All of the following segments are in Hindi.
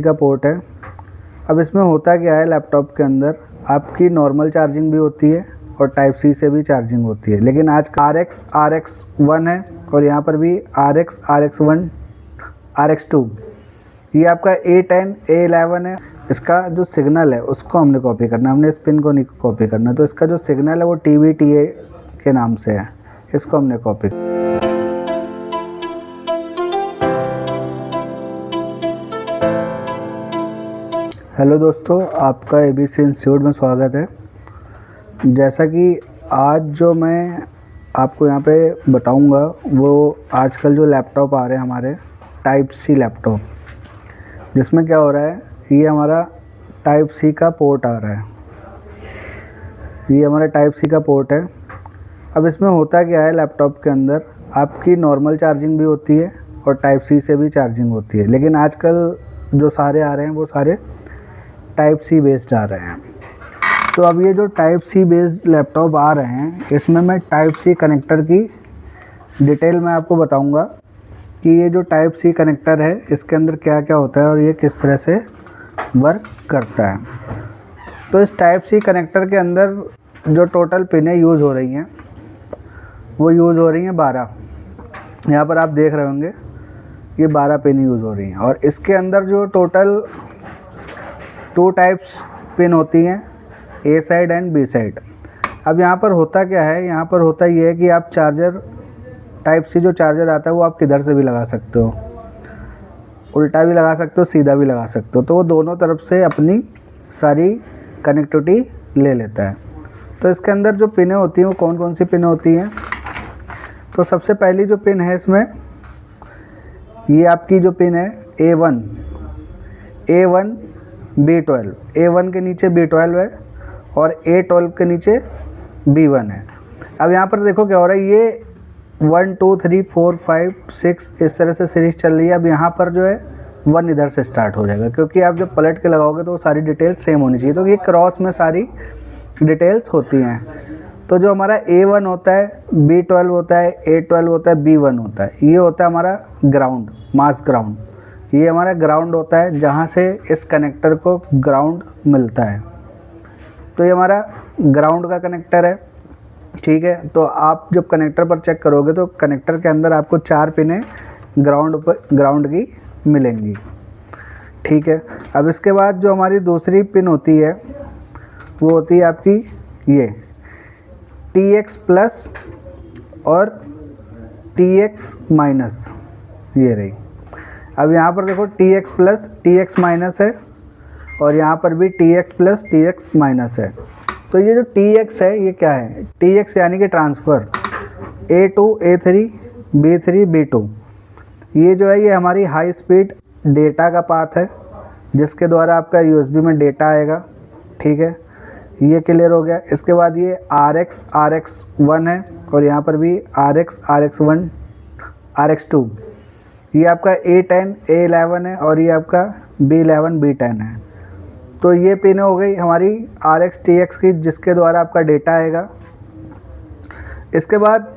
का पोर्ट है। अब इसमें होता क्या है, लैपटॉप के अंदर आपकी नॉर्मल चार्जिंग भी होती है और टाइप सी से भी चार्जिंग होती है, लेकिन आज का RX1 है और यहाँ पर भी RX1 RX2, ये आपका A10 A11 है। इसका जो सिग्नल है उसको हमने कॉपी करना है, हमने इस पिन को नहीं कॉपी करना। तो इसका जो सिग्नल है वो TBTA के नाम से है, इसको हमने कॉपी। हेलो दोस्तों, आपका ABC इंस्टीट्यूट में स्वागत है। जैसा कि आज जो मैं आपको यहाँ पे बताऊँगा वो आजकल जो लैपटॉप आ रहे हैं हमारे टाइप सी लैपटॉप, जिसमें क्या हो रहा है, ये हमारा टाइप सी का पोर्ट आ रहा है। ये हमारा टाइप सी का पोर्ट है। अब इसमें होता क्या है, लैपटॉप के अंदर आपकी नॉर्मल चार्जिंग भी होती है और टाइप सी से भी चार्जिंग होती है, लेकिन आजकल जो सारे आ रहे हैं वो सारे टाइप सी बेस्ड आ रहे हैं। तो अब ये जो टाइप सी बेस्ड लैपटॉप आ रहे हैं, इसमें मैं टाइप सी कनेक्टर की डिटेल में आपको बताऊंगा कि ये जो टाइप सी कनेक्टर है इसके अंदर क्या क्या होता है और ये किस तरह से वर्क करता है। तो इस टाइप सी कनेक्टर के अंदर जो टोटल पिनें यूज़ हो रही हैं वो यूज़ हो रही हैं 12। यहाँ पर आप देख रहे होंगे ये 12 पिन यूज़ हो रही हैं। और इसके अंदर जो टोटल 2 टाइप्स पिन होती हैं, A side and B side. अब यहाँ पर होता क्या है, यहाँ पर होता ये है कि आप चार्जर टाइप सी जो चार्जर आता है वो आप किधर से भी लगा सकते हो, उल्टा भी लगा सकते हो, सीधा भी लगा सकते हो। तो वो दोनों तरफ से अपनी सारी कनेक्टिविटी ले लेता है। तो इसके अंदर जो पिनें होती हैं वो कौन कौन सी पिनें होती हैं। तो सबसे पहली जो पिन है इसमें, ये आपकी जो पिन है A1 B12, A1 के नीचे B12 है और A12 के नीचे B1 है। अब यहाँ पर देखो क्या हो रहा है, ये 1 2 3 4 5 6 इस तरह से सीरीज चल रही है। अब यहाँ पर जो है 1 इधर से स्टार्ट हो जाएगा, क्योंकि आप जब पलट के लगाओगे तो सारी डिटेल्स सेम होनी चाहिए। तो ये क्रॉस में सारी डिटेल्स होती हैं। तो जो हमारा A1 होता है, B12 होता है, A12 होता है, B1 होता है, ये होता है हमारा ग्राउंड, मास ग्राउंड। ये हमारा ग्राउंड होता है जहाँ से इस कनेक्टर को ग्राउंड मिलता है। तो ये हमारा ग्राउंड का कनेक्टर है, ठीक है। तो आप जब कनेक्टर पर चेक करोगे तो कनेक्टर के अंदर आपको 4 पिनें ग्राउंड की मिलेंगी, ठीक है। अब इसके बाद जो हमारी दूसरी पिन होती है वो होती है आपकी ये TX प्लस और TX माइनस, ये रही। अब यहाँ पर देखो TX प्लस TX माइनस है और यहाँ पर भी TX प्लस TX माइनस है। तो ये जो TX है ये क्या है, TX यानी कि transfer, A2 A3 B3 B2। ये जो है ये हमारी हाई स्पीड डेटा का पाथ है, जिसके द्वारा आपका USB में डेटा आएगा, ठीक है। ये क्लियर हो गया। इसके बाद ये RX1 है और यहाँ पर भी RX1 RX2। ये आपका A10 A11 है और ये आपका B11 B10 है। तो ये पिन हो गई हमारी RX TX की, जिसके द्वारा आपका डेटा आएगा। इसके बाद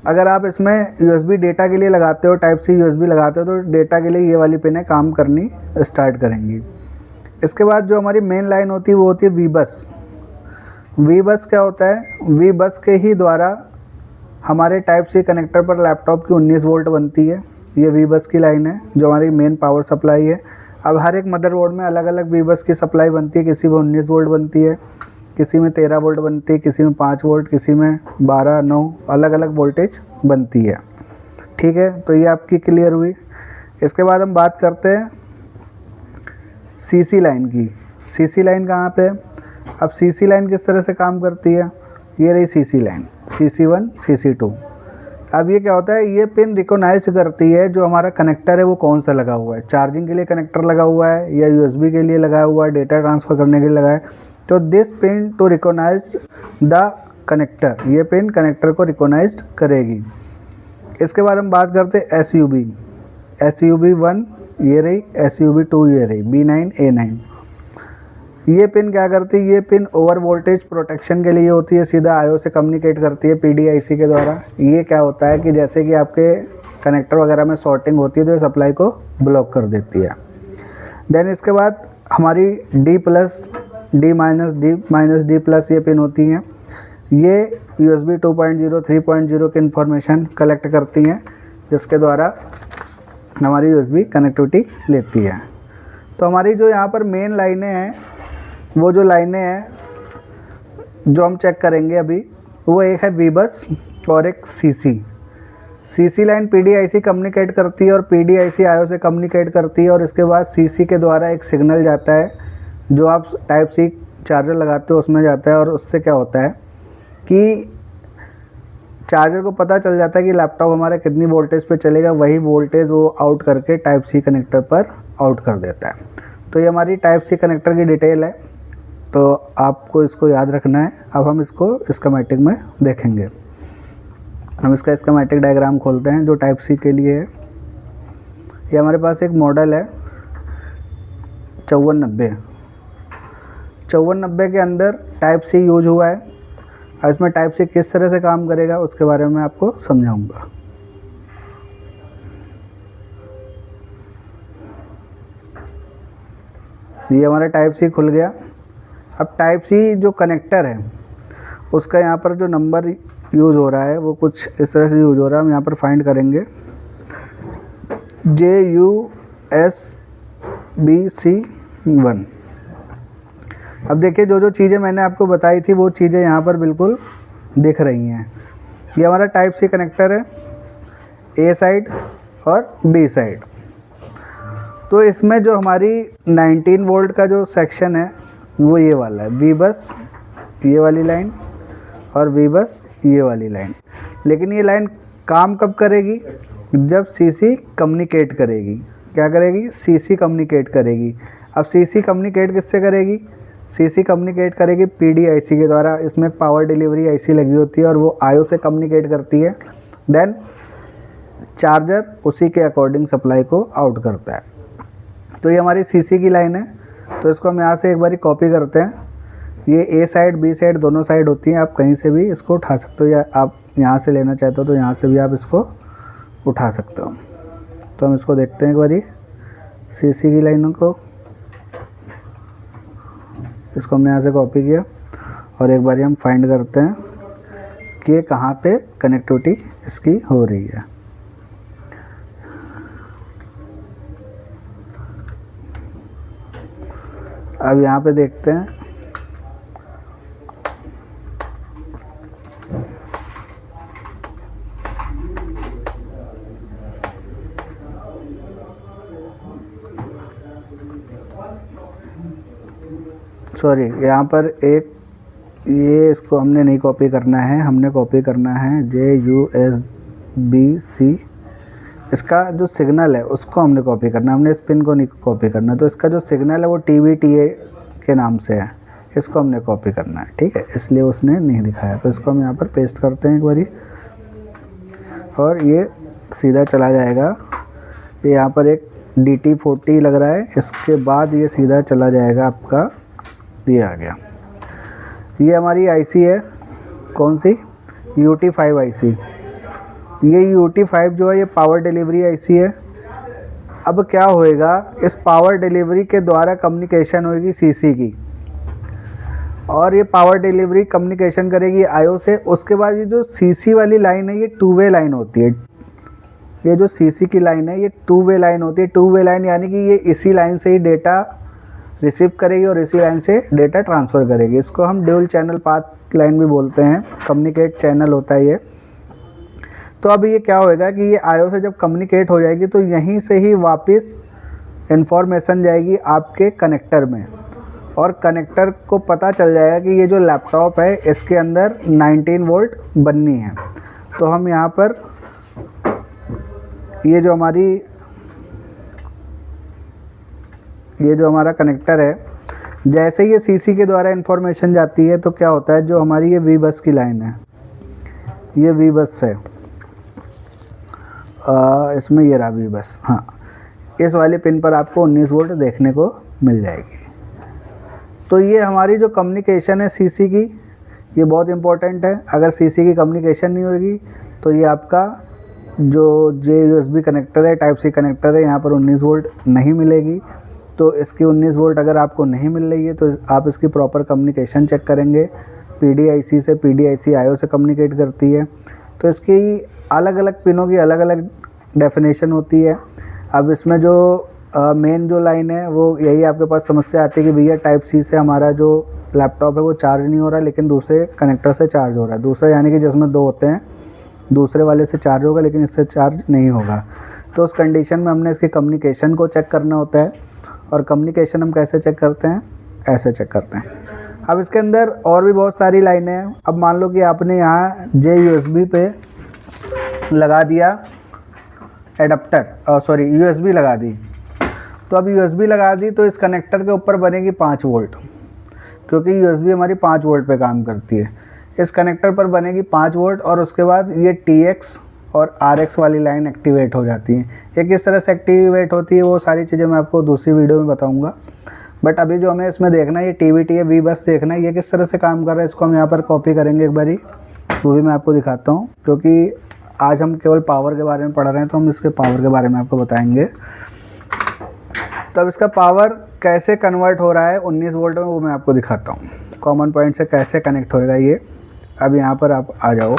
अगर आप इसमें USB डेटा के लिए लगाते हो, टाइप सी USB लगाते हो, तो डेटा के लिए ये वाली पिनें काम करनी स्टार्ट करेंगी। इसके बाद जो हमारी मेन लाइन होती है वो होती है V बस क्या होता है, V बस के ही द्वारा हमारे टाइप सी कनेक्टर पर लैपटॉप की 19 वोल्ट बनती है। ये V बस की लाइन है जो हमारी मेन पावर सप्लाई है। अब हर एक मदरबोर्ड में अलग अलग V बस की सप्लाई बनती है, किसी में 19 वोल्ट बनती है, किसी में 13 वोल्ट बनती है, किसी में 5 वोल्ट, किसी में 12 9, अलग अलग वोल्टेज बनती है, ठीक है। तो ये आपकी क्लियर हुई। इसके बाद हम बात करते हैं CC लाइन की। CC लाइन कहाँ पे है। अब CC लाइन किस तरह से काम करती है, ये रही CC लाइन, CC1 CC2। अब ये क्या होता है, ये पिन रिकॉग्नाइज करती है जो हमारा कनेक्टर है वो कौन सा लगा हुआ है। चार्जिंग के लिए कनेक्टर लगा हुआ है या USB के लिए लगाया हुआ है, डेटा ट्रांसफ़र करने के लिए लगा है। तो this pin to recognise the connector, ये पिन कनेक्टर को रिकॉग्नाइज करेगी। इसके बाद हम बात करते हैं SUB1, ये रही, SUB2 ये रही, B9 A9। ये पिन क्या करती है, ये पिन ओवर वोल्टेज प्रोटेक्शन के लिए होती है, सीधा IO से कम्युनिकेट करती है PDIC के द्वारा। ये क्या होता है कि जैसे कि आपके कनेक्टर वगैरह में शॉर्टिंग होती है तो ये सप्लाई को ब्लॉक कर देती है। देन इसके बाद हमारी D+, D-, ये पिन होती हैं, ये USB 2.0, 3.0 की इंफॉर्मेशन कलेक्ट करती हैं, जिसके द्वारा हमारी USB कनेक्टिविटी लेती है। तो हमारी जो यहाँ पर मेन लाइनें हैं, वो जो लाइनें हैं जो हम चेक करेंगे अभी, वो एक है VBus और एक CC लाइन PDIC कम्युनिकेट करती है और PDIC IO से कम्युनिकेट करती है, और इसके बाद CC के द्वारा एक सिग्नल जाता है जो आप Type-C चार्जर लगाते हो उसमें जाता है, और उससे क्या होता है कि चार्जर को पता चल जाता है कि लैपटॉप हमारा कितनी वोल्टेज पे चलेगा, वही वोल्टेज वो आउट करके Type-C कनेक्टर पर आउट कर देता है। तो ये हमारी Type-C कनेक्टर की डिटेल है, तो आपको इसको याद रखना है। अब हम इसको स्कीमेटिक में देखेंगे। हम इसका स्कीमेटिक डायग्राम खोलते हैं जो Type-C के लिए है। ये हमारे पास एक मॉडल है 5490 के अंदर Type-C यूज हुआ है। और इसमें Type-C किस तरह से काम करेगा उसके बारे में आपको समझाऊंगा। ये हमारा Type-C खुल गया। अब Type-C जो कनेक्टर है उसका यहाँ पर जो नंबर यूज़ हो रहा है वो कुछ इस तरह से यूज़ हो रहा है। हम यहाँ पर फाइंड करेंगे JUSBC1। अब देखिए जो जो चीज़ें मैंने आपको बताई थी वो चीज़ें यहाँ पर बिल्कुल दिख रही हैं। ये हमारा Type-C कनेक्टर है, A साइड और B साइड। तो इसमें जो हमारी 19 वोल्ट का जो सेक्शन है वो ये वाला है, VBus ये वाली लाइन और VBus ये वाली लाइन। लेकिन ये लाइन काम कब करेगी? जब CC कम्युनिकेट करेगी। क्या करेगी? CC कम्युनिकेट करेगी। अब CC कम्युनिकेट किससे करेगी? CC कम्युनिकेट करेगी PDIC के द्वारा। इसमें पावर डिलीवरी IC लगी होती है और वो IO से कम्युनिकेट करती है। देन चार्जर उसी के अकॉर्डिंग सप्लाई को आउट करता है। तो ये हमारी CC की लाइन है। तो इसको हम यहाँ से एक बारी कॉपी करते हैं। ये A साइड B साइड दोनों साइड होती हैं, आप कहीं से भी इसको उठा सकते हो, या आप यहाँ से लेना चाहते हो तो यहाँ से भी आप इसको उठा सकते हो। तो हम इसको देखते हैं एक बारी CC की लाइनों को। इसको हमने यहाँ से कॉपी किया और एक बारी हम फाइंड करते हैं कि ये कहाँ पे कनेक्टिविटी इसकी हो रही है। अब यहाँ पे देखते हैं सॉरी यहाँ पर एक ये इसको हमने नहीं कॉपी करना है, हमने कॉपी करना है JUSBC। इसका जो सिग्नल है उसको हमने कॉपी करना है, हमने इस पिन को नहीं कॉपी करना। तो इसका जो सिग्नल है वो TBTA के नाम से है, इसको हमने कॉपी करना है, ठीक है, इसलिए उसने नहीं दिखाया। तो इसको हम यहाँ पर पेस्ट करते हैं एक बारी और ये सीधा चला जाएगा। ये यहाँ पर एक DT40 लग रहा है, इसके बाद ये सीधा चला जाएगा आपका, ये आ गया। ये हमारी IC है, कौन सी? UT5 IC। ये UT5 जो है ये पावर डिलीवरी IC है। अब क्या होएगा, इस पावर डिलीवरी के द्वारा कम्युनिकेशन होगी CC की, और ये पावर डिलीवरी कम्युनिकेशन करेगी IO से। उसके बाद ये जो CC वाली लाइन है ये 2-वे लाइन होती है। ये जो CC की लाइन है ये 2-वे लाइन होती है। 2-वे लाइन यानी कि ये इसी लाइन से ही डेटा रिसीव करेगी और इसी लाइन से डेटा ट्रांसफ़र करेगी। इसको हम ड्यूल चैनल पाथ लाइन भी बोलते हैं, कम्युनिकेट चैनल होता है ये। तो अब ये क्या होएगा कि ये IO से जब कम्युनिकेट हो जाएगी तो यहीं से ही वापस इंफॉर्मेशन जाएगी आपके कनेक्टर में, और कनेक्टर को पता चल जाएगा कि ये जो लैपटॉप है इसके अंदर 19 वोल्ट बननी है। तो हम यहाँ पर ये जो हमारा कनेक्टर है, जैसे ये CC के द्वारा इंफॉर्मेशन जाती है तो क्या होता है, जो हमारी ये VBus की लाइन है, ये VBus है, इसमें ये रहा VBus, हाँ, इस वाले पिन पर आपको 19 वोल्ट देखने को मिल जाएगी। तो ये हमारी जो कम्युनिकेशन है CC की, ये बहुत इम्पोर्टेंट है। अगर CC की कम्युनिकेशन नहीं होगी तो ये आपका जो JUSB कनेक्टर है, Type-C कनेक्टर है, यहाँ पर 19 वोल्ट नहीं मिलेगी। तो इसकी 19 वोल्ट अगर आपको नहीं मिल रही है तो आप इसकी प्रॉपर कम्युनिकेशन चेक करेंगे। PDIC से PDIC IO से कम्युनिकेट करती है, तो इसकी अलग अलग पिनों की अलग अलग डेफिनेशन होती है। अब इसमें जो मेन जो लाइन है वो यही आपके पास समस्या आती है कि भैया टाइप C से हमारा जो लैपटॉप है वो चार्ज नहीं हो रहा, लेकिन दूसरे कनेक्टर से चार्ज हो रहा है। दूसरा यानी कि जिसमें 2 होते हैं, दूसरे वाले से चार्ज होगा लेकिन इससे चार्ज नहीं होगा। तो उस कंडीशन में हमने इसकी कम्युनिकेशन को चेक करना होता है, और कम्युनिकेशन हम कैसे चेक करते हैं, ऐसे चेक करते हैं। अब इसके अंदर और भी बहुत सारी लाइनें हैं। अब मान लो कि आपने यहाँ USB पे लगा दिया एडाप्टर, USB लगा दी। तो अब USB लगा दी तो इस कनेक्टर के ऊपर बनेगी 5 वोल्ट, क्योंकि USB हमारी 5 वोल्ट पे काम करती है। इस कनेक्टर पर बनेगी 5 वोल्ट, और उसके बाद ये TX और RX वाली लाइन एक्टिवेट हो जाती है। ये किस तरह से एक्टिवेट होती है वो सारी चीज़ें मैं आपको दूसरी वीडियो में बताऊँगा, बट अभी जो हमें इसमें देखना है ये TVT है V बस देखना है, ये किस तरह से काम कर रहा है। इसको हम यहाँ पर कॉपी करेंगे एक बारी, वो भी मैं आपको दिखाता हूँ, क्योंकि आज हम केवल पावर के बारे में पढ़ रहे हैं तो हम इसके पावर के बारे में आपको बताएंगे। तब इसका पावर कैसे कन्वर्ट हो रहा है 19 वोल्ट में, वो मैं आपको दिखाता हूँ। कॉमन पॉइंट से कैसे कनेक्ट होएगा ये। अब यहाँ पर आप आ जाओ।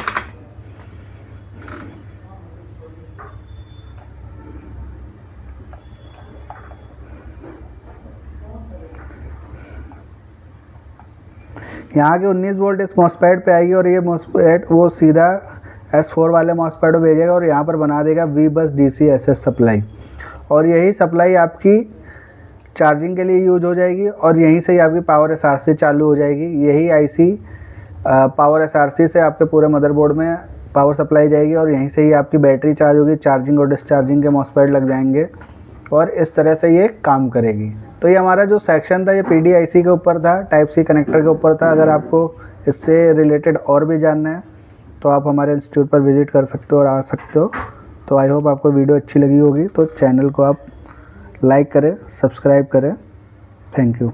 यहाँ के 19 वोल्ट इस मॉसफेट पे आएगी, और ये मॉसफेट वो सीधा S4 वाले मॉसफेट को भेजेगा और यहाँ पर बना देगा V बस DC SS सप्लाई, और यही सप्लाई आपकी चार्जिंग के लिए यूज हो जाएगी, और यहीं से ही आपकी पावर SRC चालू हो जाएगी। यही IC पावर SRC से आपके पूरे मदरबोर्ड में पावर सप्लाई जाएगी, और यहीं से ही आपकी बैटरी चार्ज होगी, चार्जिंग और डिस्चार्जिंग के मॉसफेट लग जाएंगे, और इस तरह से ये काम करेगी। तो ये हमारा जो सेक्शन था ये PDIC के ऊपर था, टाइप C कनेक्टर के ऊपर था। अगर आपको इससे रिलेटेड और भी जानना है तो आप हमारे इंस्टीट्यूट पर विज़िट कर सकते हो और आ सकते हो। तो आई होप आपको वीडियो अच्छी लगी होगी, तो चैनल को आप लाइक करें, सब्सक्राइब करें। Thank you.